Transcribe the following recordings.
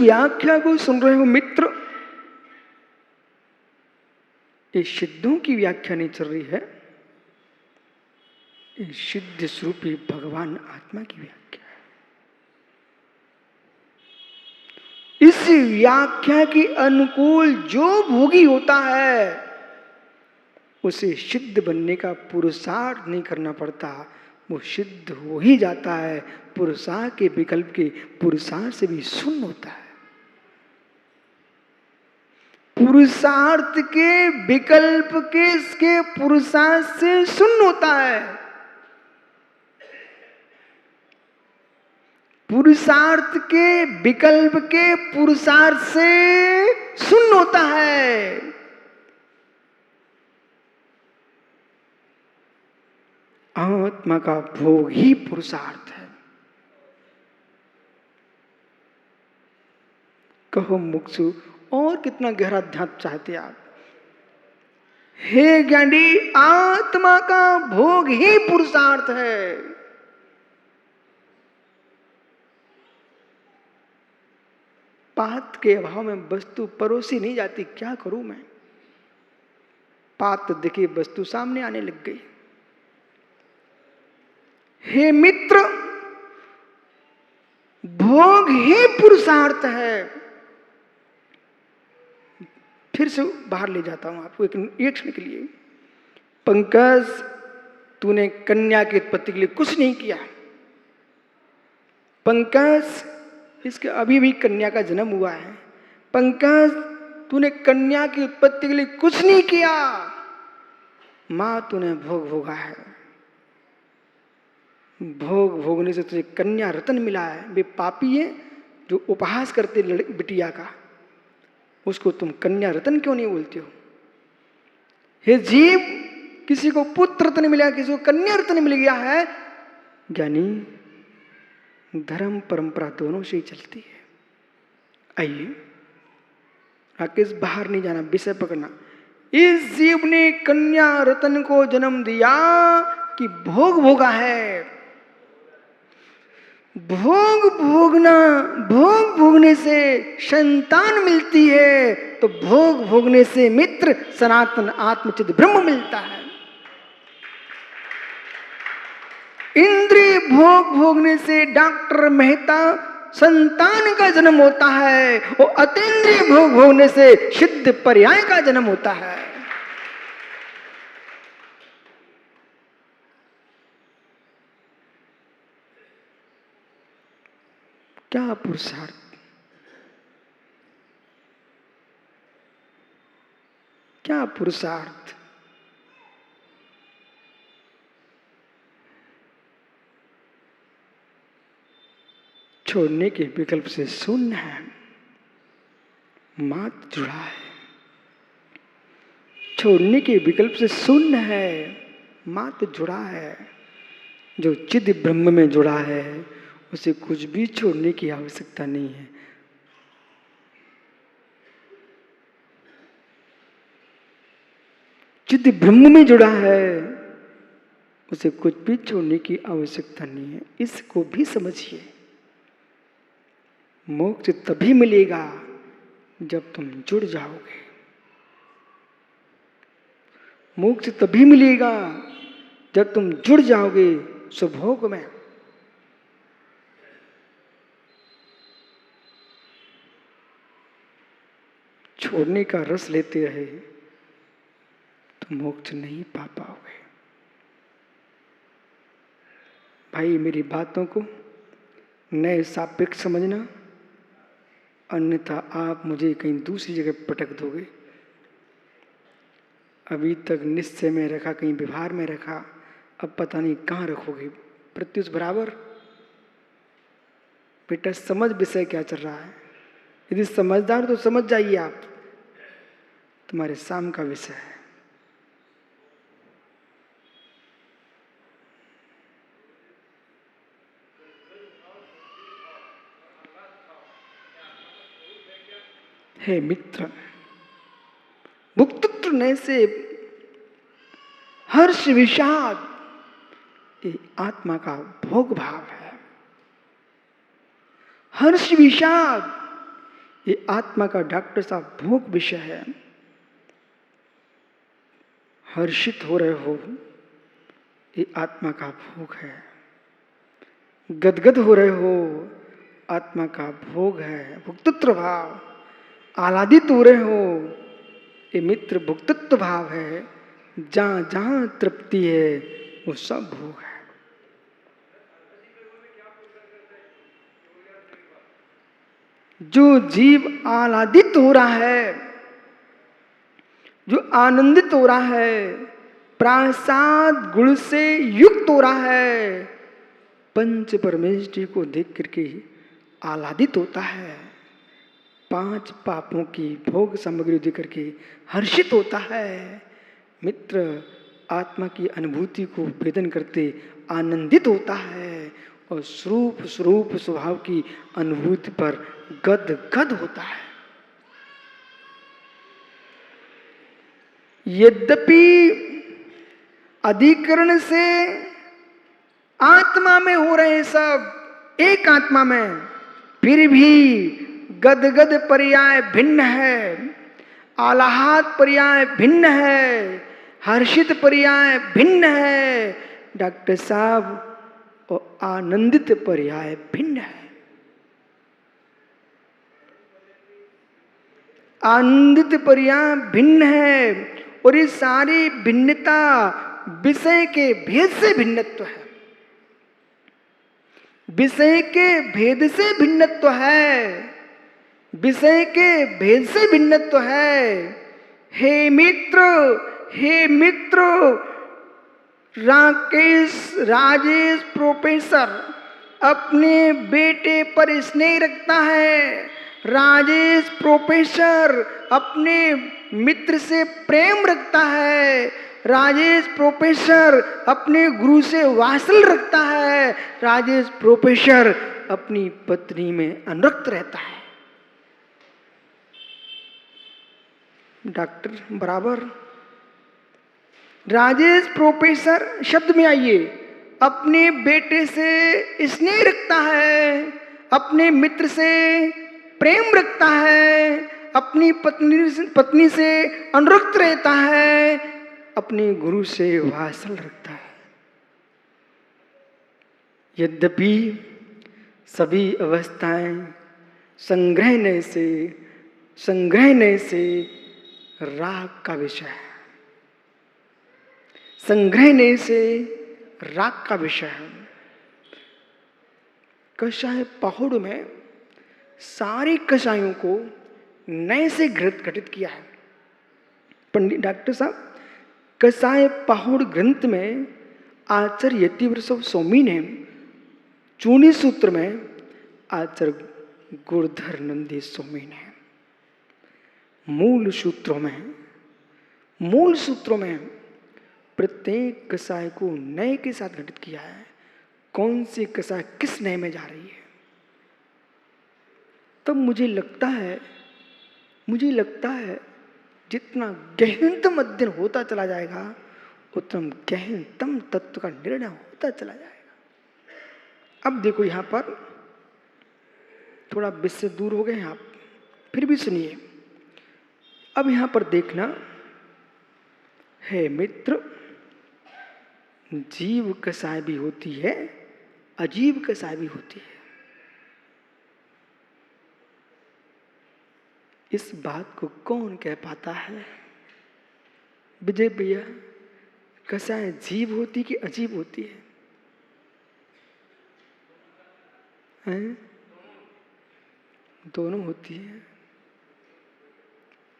व्याख्या को सुन रहे हो मित्र, ये सिद्धों की व्याख्या नहीं चल रही है, ये सिद्ध स्वरूपी भगवान आत्मा की व्याख्या है। इस व्याख्या के अनुकूल जो भोगी होता है उसे सिद्ध बनने का पुरुषार्थ नहीं करना पड़ता, वो सिद्ध हो ही जाता है। पुरुषार्थ के विकल्प के पुरुषार्थ से भी शून्य होता है। पुरुषार्थ के विकल्प के इसके पुरुषार्थ से शून्य होता है। पुरुषार्थ के विकल्प के पुरुषार्थ से शून्य होता है। आत्मा का भोग ही पुरुषार्थ है। कहो मुक्षु, और कितना गहरा ध्यान चाहते आप? हे ज्ञानी, आत्मा का भोग ही पुरुषार्थ है। पात के अभाव में वस्तु परोसी नहीं जाती, क्या करूं मैं? पात दिखे वस्तु सामने आने लग गई। हे मित्र, भोग ही पुरुषार्थ है। फिर से बाहर ले जाता हूं आपको एक क्षण के लिए। पंकज, तूने कन्या की उत्पत्ति के लिए कुछ नहीं किया। पंकज, इसके अभी भी कन्या का जन्म हुआ है। पंकज, तूने कन्या की उत्पत्ति के लिए कुछ नहीं किया। मां, तूने भोग भोगा है। भोग भोगने से तुझे कन्या रतन मिला है। वे पापी है जो उपहास करते बिटिया का, उसको तुम कन्या रतन क्यों नहीं बोलते हो? हे जीव, किसी को पुत्र रतन मिला, किसी को कन्या रतन मिल गया है। ज्ञानी, धर्म परंपरा दोनों से ही चलती है। आइए राकेश, बाहर नहीं जाना, विषय पकड़ना। इस जीव ने कन्या रतन को जन्म दिया कि भोग भोगा है। भोग भोगना, भोग भोगने से संतान मिलती है, तो भोग भोगने से मित्र सनातन आत्मचित ब्रह्म मिलता है। इंद्रिय भोग भोगने से डॉक्टर मेहता संतान का जन्म होता है, और अतीन्द्रिय भोग भोगने से सिद्ध पर्याय का जन्म होता है। क्या पुरुषार्थ, क्या पुरुषार्थ। छोड़ने के विकल्प से शून्य है, मात्र जुड़ा है। छोड़ने के विकल्प से शून्य है, मात्र जुड़ा है। जो चिद ब्रह्म में जुड़ा है उसे कुछ भी छोड़ने की आवश्यकता नहीं है। चिद ब्रह्म में जुड़ा है, उसे कुछ भी छोड़ने की आवश्यकता नहीं है। इसको भी समझिए। मोक्ष तभी मिलेगा जब तुम जुड़ जाओगे। मोक्ष तभी मिलेगा जब तुम जुड़ जाओगे सुभोग में। छोड़ने का रस लेते रहे तो मोक्ष नहीं पा पाओगे। भाई, मेरी बातों को नए सापेक्ष समझना, अन्यथा आप मुझे कहीं दूसरी जगह पटक दोगे। अभी तक निश्चय में रखा, कहीं व्यवहार में रखा, अब पता नहीं कहाँ रखोगे। प्रत्युष बराबर। बेटा, समझ विषय क्या चल रहा है। यदि समझदार तो समझ जाइए आप, तुम्हारे शाम का विषय है। हे मित्र, भुक्तत्व ने से हर्ष विषाद ये आत्मा का भोग भाव है। हर्ष विषाद ये आत्मा का डॉक्टर साहब भोग विषय है। हर्षित हो रहे हो, ये आत्मा का भोग है। गदगद हो रहे हो, आत्मा का भोग है, भुक्तृत्व भाव। आह्लादित हो रहे हो, ये मित्र भुक्तृत्व भाव है। जहां जहां तृप्ति है वो सब भोग है। जो जीव आह्लादित हो रहा है, जो आनंदित हो रहा है, प्रासाद गुण से युक्त हो रहा है, पंच परमेष्टि को देख करके आह्लादित होता है, 5 पापों की भोग सामग्री देख करके हर्षित होता है। मित्र आत्मा की अनुभूति को वेदन करते आनंदित होता है और स्वरूप स्वरूप स्वभाव की अनुभूति पर गद गद होता है। यद्यपि अधिकरण से आत्मा में हो रहे सब एक आत्मा में, फिर भी गदगद पर्याय भिन्न है, आह्लाद पर्याय भिन्न है, हर्षित पर्याय भिन्न है, डॉक्टर साहब, और आनंदित पर्याय भिन्न है। आनंदित पर्याय भिन्न है और ये सारी भिन्नता विषय के भेद से भिन्नत्व है। विषय के भेद से भिन्नत्व है, विषय के भेद से भिन्नत्व है। हे मित्र, हे मित्र, राजेश प्रोफेसर अपने बेटे पर स्नेह रखता है। राजेश प्रोफेसर अपने मित्र से प्रेम रखता है। राजेश प्रोफेसर अपने गुरु से वात्सल्य रखता है। राजेश प्रोफेसर अपनी पत्नी में अनुरक्त रहता है। डॉक्टर बराबर। राजेश प्रोफेसर शब्द में आइए, अपने बेटे से स्नेह रखता है, अपने मित्र से प्रेम रखता है, अपनी पत्नी से अनुरक्त रहता है, अपने गुरु से वात्सल्य रखता है। यद्यपि सभी अवस्थाएं संग्रहण से राग का विषय है, संग्रहण से राग का विषय है। कषाय पहाड़ में सारे कषायों को नए से गठित किया है। पंडित डॉक्टर साहब, कषाय पहाड़ ग्रंथ में आचार्य यतिवृषभ स्वामी ने चूनी सूत्र में, आचार्य गुरुधर नंदी स्वामी ने मूल सूत्रों में प्रत्येक कषाय को नए के साथ घटित किया है। कौन सी कषाय किस नए में जा रही है। तब मुझे लगता है जितना गहनतम अध्ययन होता चला जाएगा, उतना गहनतम तत्व का निर्णय होता चला जाएगा। अब देखो, यहां पर थोड़ा विषय से दूर हो गए हैं आप, फिर भी सुनिए। अब यहां पर देखना है मित्र, जीव कषाय भी होती है, अजीब कषाय भी होती है। इस बात को कौन कह पाता है? विजय भैया, कषाय जीव होती कि अजीब होती है? हैं? दोनों होती है।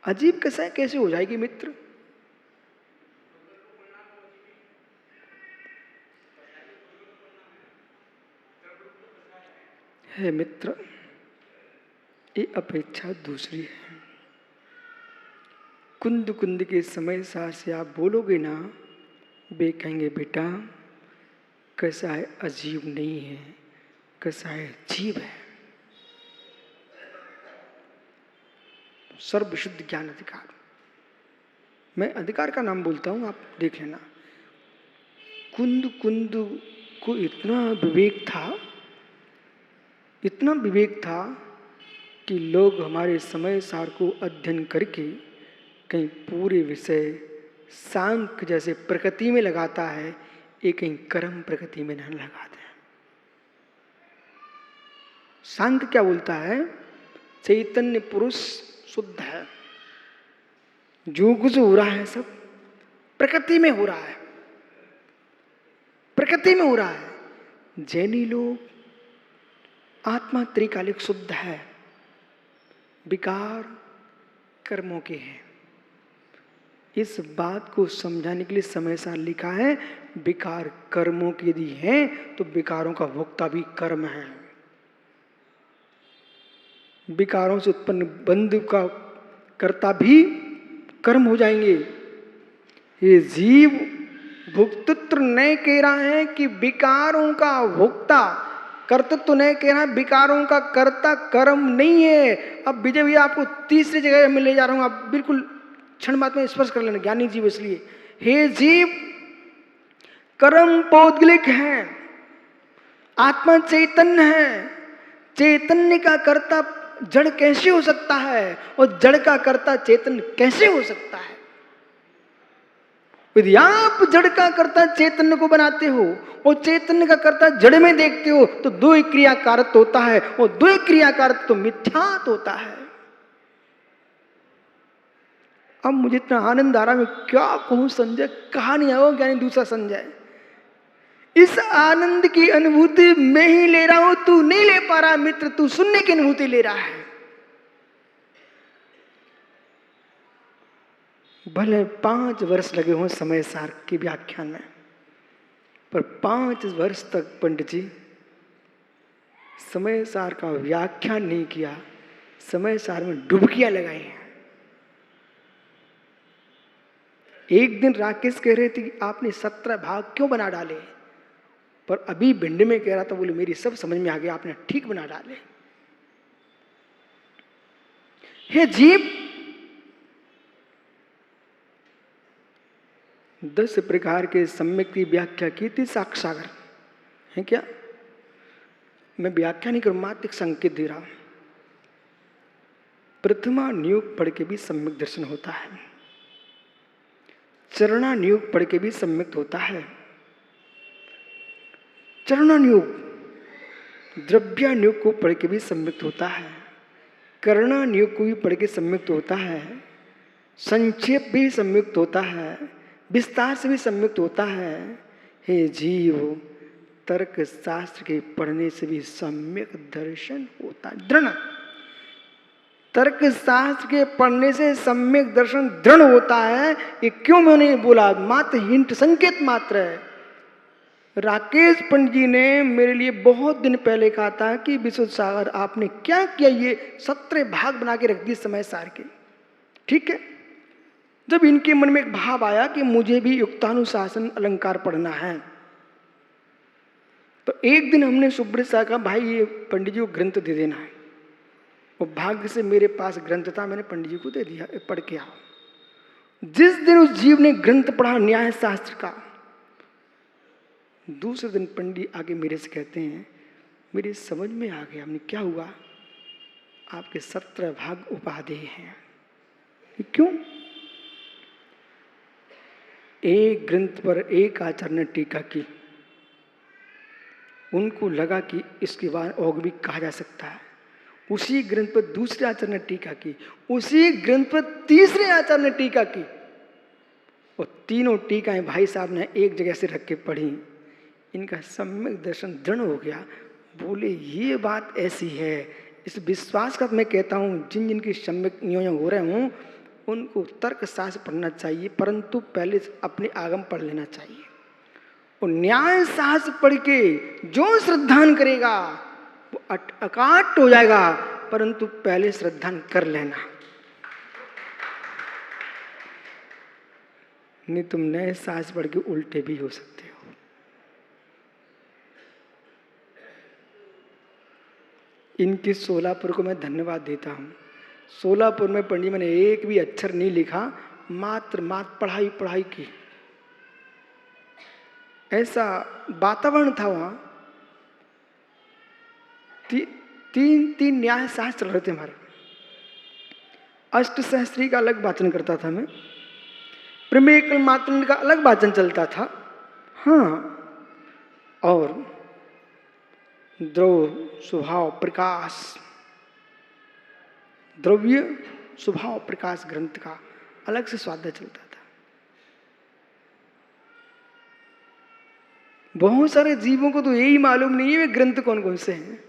अजीब कषाय कैसे हो जाएगी मित्र? है मित्र, ये अपेक्षा दूसरी है। कुंद कुंद के समय साथ से आप बोलोगे ना, वे कहेंगे बेटा कषाय अजीब नहीं है, कषाय जीव है। सर्वशुद्ध ज्ञान अधिकार, मैं अधिकार का नाम बोलता हूं, आप देख लेना। कुंद कुंद को इतना विवेक था कि लोग हमारे समय सार को अध्ययन करके कहीं पूरे विषय सांख्य जैसे प्रकृति में लगाता है, ये कहीं कर्म प्रकृति में नहीं लगाते हैं। सांख्य क्या बोलता है? चैतन्य पुरुष शुद्ध है, जो कुछ हो रहा है सब प्रकृति में हो रहा है, प्रकृति में हो रहा है। जैनी लोग आत्मा त्रिकालिक शुद्ध है, विकार कर्मों के हैं। इस बात को समझाने के लिए समय सार लिखा है, विकार कर्मों के यदि हैं तो विकारों का भोक्ता भी कर्म है। विकारों से उत्पन्न बंध का कर्ता भी कर्म हो जाएंगे। ये जीव भुक्तृत्व नहीं कह रहा है कि विकारों का भोक्ता, कर्तृत्व नहीं कह रहा है, विकारों का कर्ता कर्म नहीं है। अब विजय भैया आपको तीसरी जगह में ले जा रहा हूं, आप बिल्कुल क्षण मात्र में स्पर्श कर लेना, ज्ञानी जीव इसलिए। हे जीव, कर्म पौद्गलिक है, आत्मा चैतन्य है। चैतन्य का कर्ता जड़ कैसे हो सकता है और जड़ का कर्ता चैतन्य कैसे हो सकता है? यदि आप जड़ का कर्ता चैतन्य को बनाते हो और चैतन्य का कर्ता जड़ में देखते हो तो दो ही क्रियाकारक होता है, और दो ही क्रियाकारक तो मिथ्यात होता है। अब मुझे इतना आनंद आ रहा, मैं क्या कहूं संजय, कहा नहीं आओ ज्ञानी दूसरा संजय। इस आनंद की अनुभूति मैं ही ले रहा हूं, तू नहीं ले पा रहा मित्र, तू सुनने की अनुभूति ले रहा है। भले 5 वर्ष लगे हों समय सार के व्याख्यान में, पर 5 वर्ष तक पंडित जी समय सार का व्याख्यान नहीं किया, समय सार में डुबकियां लगाई हैं। एक दिन राकेश कह रहे थे कि आपने 17 भाग क्यों बना डाले, पर अभी भिंड में कह रहा था, बोले मेरी सब समझ में आ गया, आपने ठीक बना डाले। हे जीव, 10 प्रकार के सम्यक की व्याख्या की थी साक्षागर है क्या? मैं व्याख्या नहीं करूं, मात्र एक संकेत दे रहा हूं। प्रथमा नियोग पढ़ के भी सम्यक दर्शन होता है, चरणा नियोग पढ़ के भी सम्यक होता है। चरणा नियोग द्रव्या नियोग को पढ़ के भी सम्यक होता है, कर्णा नियोग को भी पढ़ के सम्यक होता है, संक्षेप भी सम्यक होता है, विस्तार से भी सम्यक्त होता है। हे जीव, तर्क शास्त्र के पढ़ने से भी सम्यक दर्शन होता है, दृढ़। तर्क शास्त्र के पढ़ने से सम्यक दर्शन दृढ़ होता है। ये क्यों मैंने बोला, मात्र हिंट, संकेत मात्र है। राकेश पंडित जी ने मेरे लिए बहुत दिन पहले कहा था कि विशुद्ध सागर आपने क्या किया, ये 17 भाग बना के रख दिए समय सार के। ठीक है, जब इनके मन में एक भाव आया कि मुझे भी युक्तानुशासन अलंकार पढ़ना है, तो एक दिन हमने सुब्रत साहब कहा, भाई ये पंडित जी को ग्रंथ दे देना है। और भाग्य से मेरे पास ग्रंथ था, मैंने पंडित जी को दे दिया, पढ़ के आओ। जिस दिन उस जीव ने ग्रंथ पढ़ा न्याय शास्त्र का, दूसरे दिन पंडित आगे मेरे से कहते हैं, मेरी समझ में आ गया। हमने क्या हुआ, आपके 17 भाग उपादेय हैं। क्यों? एक ग्रंथ पर एक आचार्य ने टीका की, उनको लगा कि इसके बाद और भी कहा जा सकता है। उसी ग्रंथ पर दूसरे आचार्य ने टीका की, उसी ग्रंथ पर तीसरे आचार्य ने टीका की, और तीनों टीकाएं भाई साहब ने एक जगह से रख के पढ़ी। इनका सम्यक दर्शन दृढ़ हो गया। बोले ये बात ऐसी है, इस विश्वास का मैं कहता हूँ, जिन जिनकी सम्यक यूं हो रहे हूँ उनको तर्क शास्त्र पढ़ना चाहिए, परंतु पहले अपने आगम पढ़ लेना चाहिए। और न्याय शास्त्र पढ़ के जो श्रद्धान करेगा वो अकाट हो जाएगा, परंतु पहले श्रद्धान कर लेना, नहीं तुम नए शास्त्र पढ़ के उल्टे भी हो सकते हो। इनकी सोलापुर को मैं धन्यवाद देता हूँ। सोलापुर में पंडित मैंने एक भी अक्षर नहीं लिखा, मात्र पढ़ाई पढ़ाई की। ऐसा वातावरण था वहाँ। तीन न्याय शास्त्र चल रहे थे हमारे। अष्टसहस्त्री का अलग वाचन करता था मैं, प्रमेय कल्मात्र का अलग वाचन चलता था। हाँ, और द्रव्य स्वभाव प्रकाश, द्रव्य स्वभाव प्रकाश ग्रंथ का अलग से स्वाध्याय चलता था। बहुत सारे जीवों को तो यही मालूम नहीं है वे ग्रंथ कौन कौन से हैं।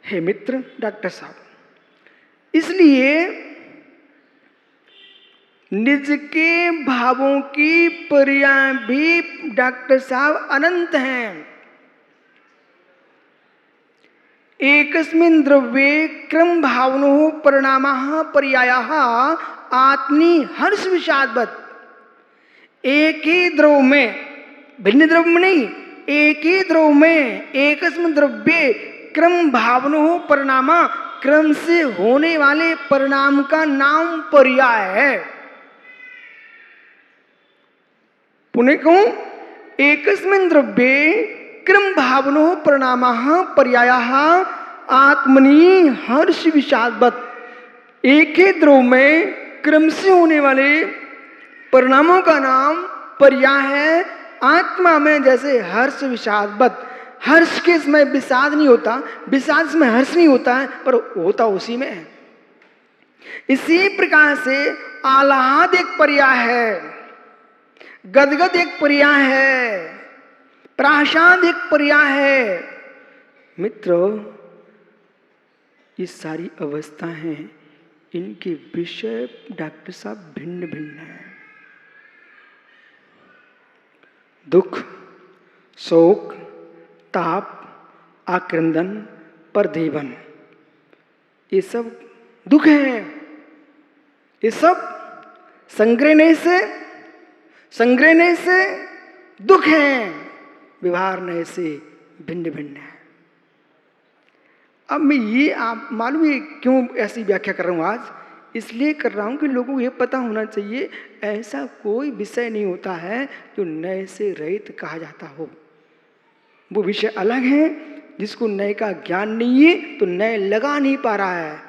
हे मित्र डॉक्टर साहब, इसलिए निज के भावों की पर्याय भी डॉक्टर साहब अनंत हैं। एकस्मिन् द्रव्ये क्रम भावनो परिणामः पर्यायः आत्मनि हर्ष विषादवत्। एक ही द्रव में, भिन्न द्रव में नहीं, एक ही द्रव में एकस्मिन् द्रव्ये क्रम भावनो परिणाम, क्रम से होने वाले परिणाम का नाम पर्याय है। पुनः कहूं, एकस्मिन् द्रव्ये क्रम भावनो परिणामः पर्यायः आत्मनि हर्ष विषादवत्। एक ही द्रव में क्रम से होने वाले परिणामों का नाम पर्याय है। आत्मा में जैसे हर्ष विषादवत्, हर्ष के समय विषाद नहीं होता, विषाद में हर्ष नहीं होता है, पर होता उसी में है। इसी प्रकार से आह्लाद एक पर्याय है, गदगद एक पर्याय है, प्राशाद एक पर्याय है। मित्रों, ये सारी अवस्था हैं, इनके विषय डॉक्टर साहब भिन्न भिन्न हैं। दुख, शोक, ताप, आक्रंदन, परदेवन, ये सब दुख हैं। ये सब संग्रहणे से दुख हैं, व्यवहार से भिन्न भिन्न है। अब मैं ये आप मालूम है क्यों ऐसी व्याख्या कर रहा हूँ आज? इसलिए कर रहा हूँ कि लोगों को ये पता होना चाहिए ऐसा कोई विषय नहीं होता है जो नए से रहित कहा जाता हो। वो विषय अलग है, जिसको नए का ज्ञान नहीं है तो नए लगा नहीं पा रहा है।